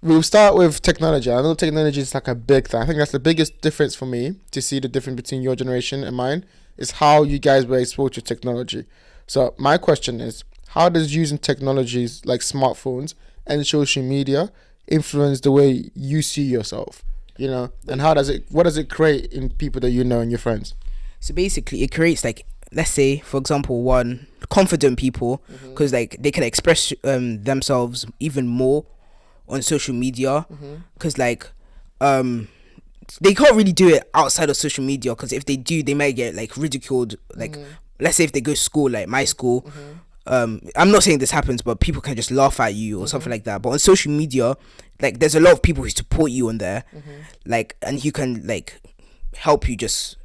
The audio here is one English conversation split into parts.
we'll start with technology. I know technology is like a big thing. I think that's the biggest difference for me to see the difference between your generation and mine is how you guys were exposed to technology. So my question is, how does using technologies like smartphones and social media influence the way you see yourself? And what does it create in people that you know and your friends? So basically, it creates like, let's say, for example, one confident people, because like they can express themselves even more on social media, because like they can't really do it outside of social media, because if they do, they might get like ridiculed. Like, let's say if they go to school, like my school. I'm not saying this happens, but people can just laugh at you or something like that. But on social media, like there's a lot of people who support you on there, like, and you can like help you just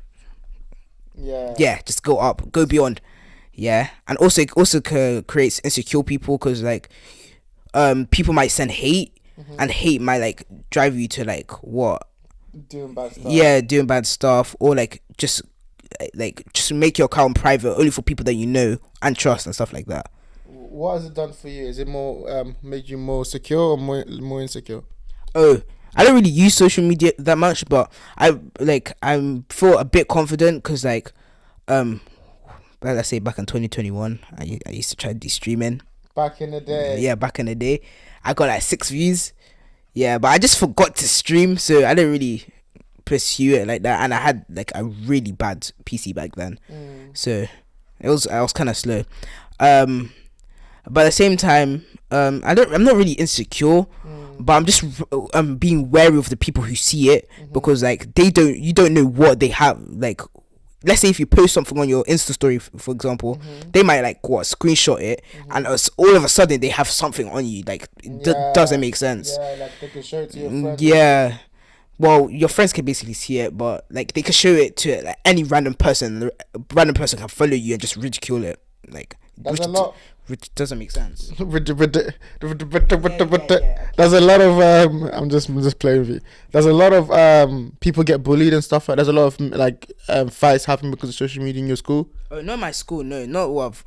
just go up, go beyond. And also it also creates insecure people, because like people might send hate, and hate might like drive you to like what Doing bad stuff. doing bad stuff, or like just make your account private only for people that you know and trust and stuff like that. What has it done for you? Is it more made you more secure or more insecure? Oh, I don't really use social media that much, but I feel a bit confident, because like let's say back in 2021, I used to try to do streaming. Back in the day. Yeah, back in the day, I got like 6 views. Yeah, but I just forgot to stream, so I didn't really pursue it like that, and I had like a really bad PC back then, so I was kind of slow. But at the same time, I'm not really insecure, but I'm just being wary of the people who see it, because like you don't know what they have. Like, let's say if you post something on your Insta story, for example, they might like screenshot it, and all of a sudden they have something on you. Like, doesn't make sense. Yeah, like they can show it to your friends. Yeah. Well, your friends can basically see it, but like they can show it to like any random person. The random person can follow you and just ridicule it. Like, That's a lot. Which doesn't make sense. There's a lot of I'm just playing with you. There's a lot of people get bullied and stuff. There's a lot of like fights happen because of social media in your school. Oh, not my school. No, not what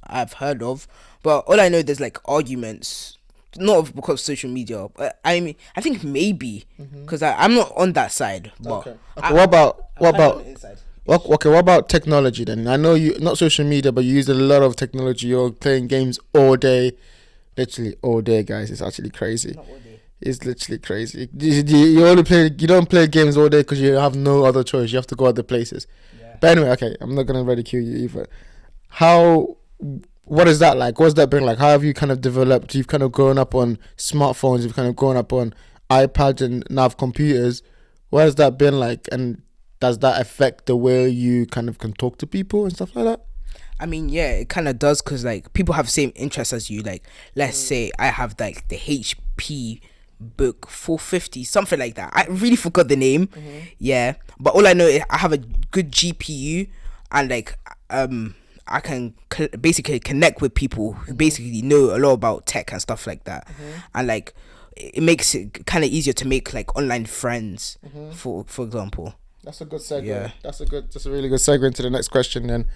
I've heard of. But all I know, there's like arguments, not because of social media. But I mean, I think maybe because I'm not on that side. But Okay. What about technology then? I know you not social media, but you use a lot of technology. You're playing games all day, literally all day, guys. It's actually crazy. not all day. It's literally crazy. You don't play games all day because you have no other choice. You have to go other places. Yeah. But anyway, okay, I'm not gonna ridicule you either. What is that like? What's that been like? How have you kind of developed? You've kind of grown up on smartphones. You've kind of grown up on iPads and now computers. What has that been like? And does that affect the way you kind of can talk to people and stuff like that? I mean, yeah, it kind of does, because like people have the same interests as you. Like, let's say I have like the HP book 450, something like that. I really forgot the name. Yeah, but all I know is I have a good GPU, and like I can basically connect with people who basically know a lot about tech and stuff like that, and like it makes it kind of easier to make like online friends, for example. That's a good segue. Yeah. That's a really good segue into the next question then.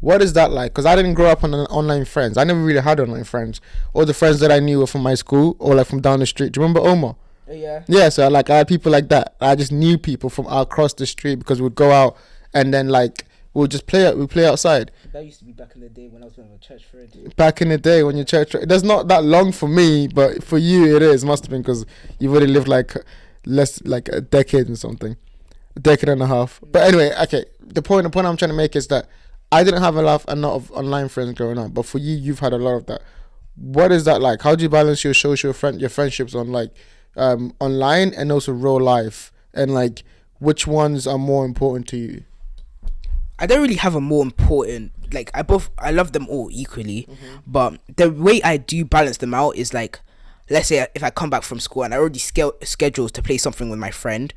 What is that like? Because I didn't grow up on online friends. I never really had online friends. All the friends that I knew were from my school or like from down the street. Do you remember Omar? Yeah. Yeah, so like I had people like that. I just knew people from across the street because we'd go out and then like we'd just we'd play outside. That used to be back in the day when I was going to church for it. Back in the day when your church, that's not that long for me, but for you it is. Must have been because you've already lived like less like a decade or something. A decade and a half. But anyway, okay. The point I'm trying to make is that I didn't have a lot of online friends growing up, but for you, you've had a lot of that. What is that like? How do you balance your your friendships on like online and also real life, and like which ones are more important to you? I don't really have a more important, like I love them all equally, but the way I do balance them out is like, let's say if I come back from school and I already scheduled to play something with my friend,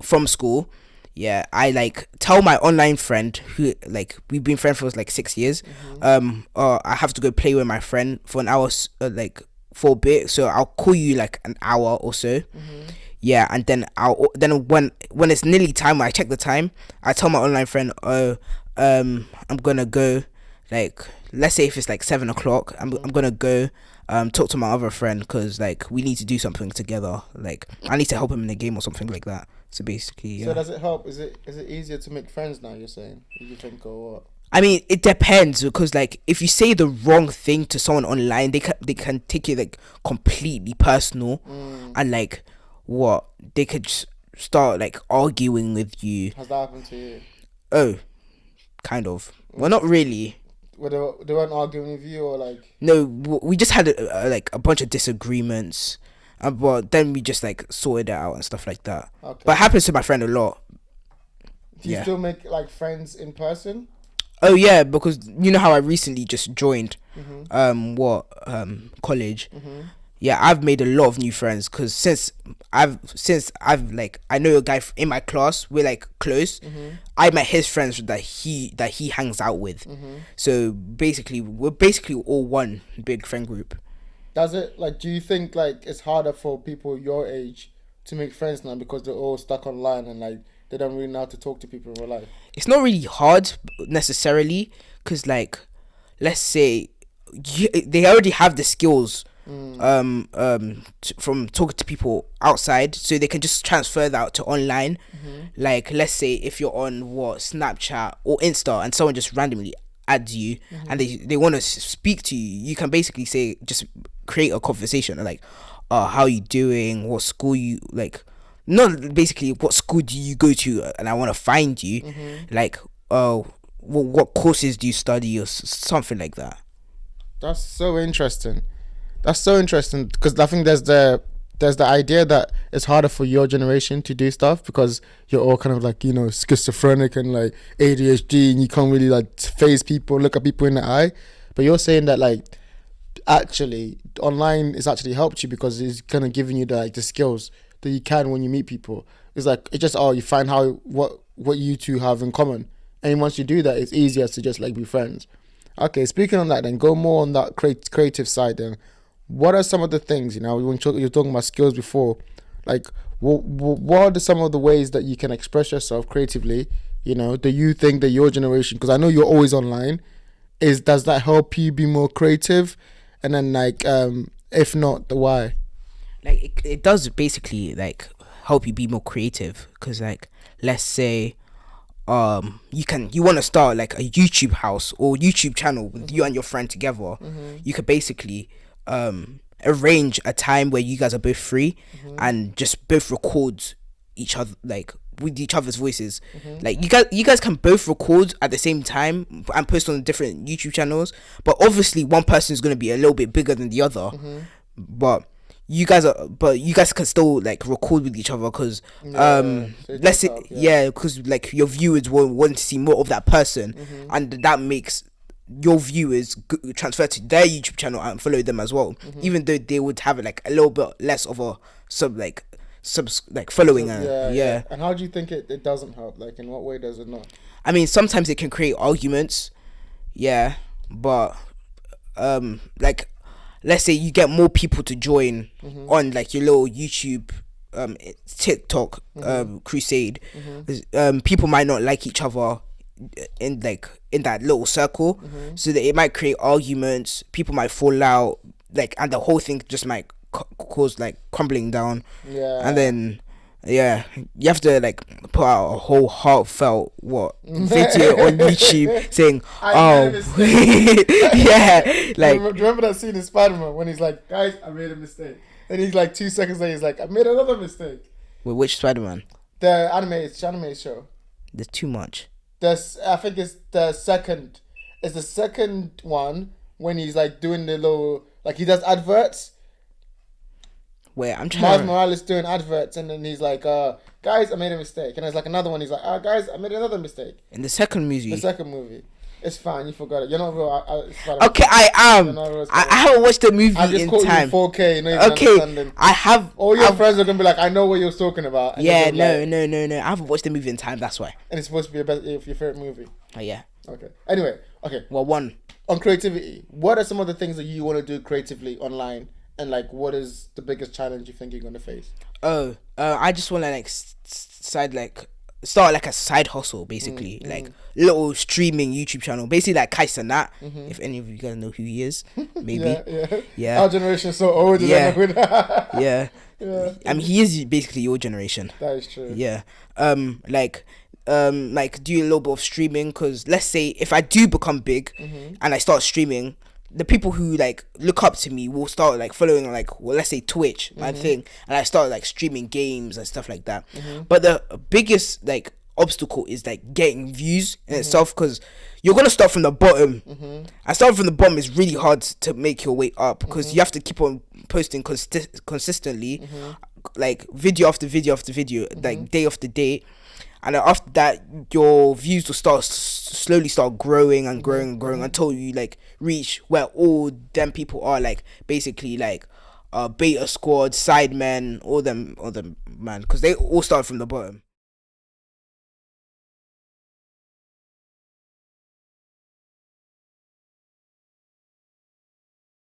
from school, I like tell my online friend who like we've been friends for like 6 years, I have to go play with my friend for an hour, like for a bit, so I'll call you like an hour or so. And then when it's nearly time, I check the time, I tell my online friend, I'm gonna go like, let's say if it's like 7 o'clock, I'm gonna go talk to my other friend because like we need to do something together. Like I need to help him in the game or something like that. So basically, yeah. So does it help? Is it easier to make friends now? You're saying? You think or what? I mean, it depends because like if you say the wrong thing to someone online, they can take it like completely personal, and like what they could just start like arguing with you. Has that happened to you? Oh, kind of. Well, not really. Were they weren't arguing with you or like? No, we just had like a bunch of disagreements, but then we just like sorted it out and stuff like that. Okay. But it happens to my friend a lot. Do you still make like friends in person? Oh yeah, because you know how I recently just joined college. Yeah, I've made a lot of new friends because since I've like I know a guy in my class, we're like close. I met his friends that he hangs out with. So basically we're basically all one big friend group. Does it like, do you think like it's harder for people your age to make friends now because they're all stuck online and like they don't really know how to talk to people in real life? It's not really hard necessarily because like let's say they already have the skills from talking to people outside, so they can just transfer that to online. Like let's say if you're on Snapchat or Insta and someone just randomly adds you and they want to speak to you, you can basically say, just create a conversation like, how you doing, what school you like, not basically what school do you go to and I want to find you, like what courses do you study or something like that. That's so interesting. Because I think there's the idea that it's harder for your generation to do stuff because you're all kind of like, you know, schizophrenic and like ADHD and you can't really like face people, look at people in the eye. But you're saying that like actually online is actually helped you because it's kind of giving you the skills that you can when you meet people. It's like it's just you find what you two have in common, and once you do that, it's easier to just like be friends. Okay, speaking on that, then go more on that creative side. Then, what are some of the things, you know, when you're talking about skills before, like what are some of the ways that you can express yourself creatively? You know, do you think that your generation, because I know you're always online, does that help you be more creative? And then like if not, the why? Like it does basically like help you be more creative because like let's say you want to start like a YouTube house or YouTube channel with you and your friend together. You could basically arrange a time where you guys are both free and just both record each other like with each other's voices. Like you guys can both record at the same time and post on different YouTube channels, but obviously one person is going to be a little bit bigger than the other. But you guys can still like record with each other because let's say because like your viewers will want to see more of that person, and that makes your viewers transfer to their YouTube channel and follow them as well, even though they would have like a little bit less of a following. And how do you think it doesn't help? Like in what way does it not? I mean, sometimes it can create arguments, but like let's say you get more people to join on like your little YouTube TikTok crusade. People might not like each other in that little circle, so that it might create arguments. People might fall out, like, and the whole thing just might cause like crumbling down. And then you have to like put out a whole heartfelt video on YouTube saying like, do you remember that scene in Spider-Man when he's like, guys, I made a mistake, and he's like 2 seconds later he's like, I made another mistake. With which Spider-Man? The anime show. There's too much. I think it's the second one when he's like doing the little, like he does adverts. Where I'm trying. Miles Morales doing adverts, and then he's like, guys, I made a mistake. And there's like another one, he's like, guys, I made another mistake. In the second movie. It's fine, you forgot it. You're not real. Okay, I am. I haven't watched the movie I just in called time. You 4K, you know, okay, I have. All your friends are gonna be like, I know what you're talking about. And yeah, no. I haven't watched the movie in time. That's why. And it's supposed to be your favorite movie. Oh yeah. Okay. Anyway, okay. Well, one on creativity. What are some of the things that you want to do creatively online? And like, what is the biggest challenge you think you're gonna face? I just want to like side like start like a side hustle, basically, like little streaming YouTube channel, basically like Kai Cenat. If any of you guys know who he is, maybe. Yeah. Our generation is so old. Yeah. Yeah. I mean, he is basically your generation. That is true. Yeah. Like do a little bit of streaming, because let's say if I do become big and I start streaming, the people who like look up to me will start like following, like, well, let's say Twitch, my thing, and I start like streaming games and stuff like that. But the biggest like obstacle is like getting views in itself, because you're gonna start from the bottom. And starting from the bottom is really hard to make your way up, because you have to keep on posting consistently, like video after video after video, like day after day. And then after that, your views will slowly start growing and growing and growing until you like reach where all them people are, like basically like Beta Squad, Sidemen, all them man, because they all start from the bottom.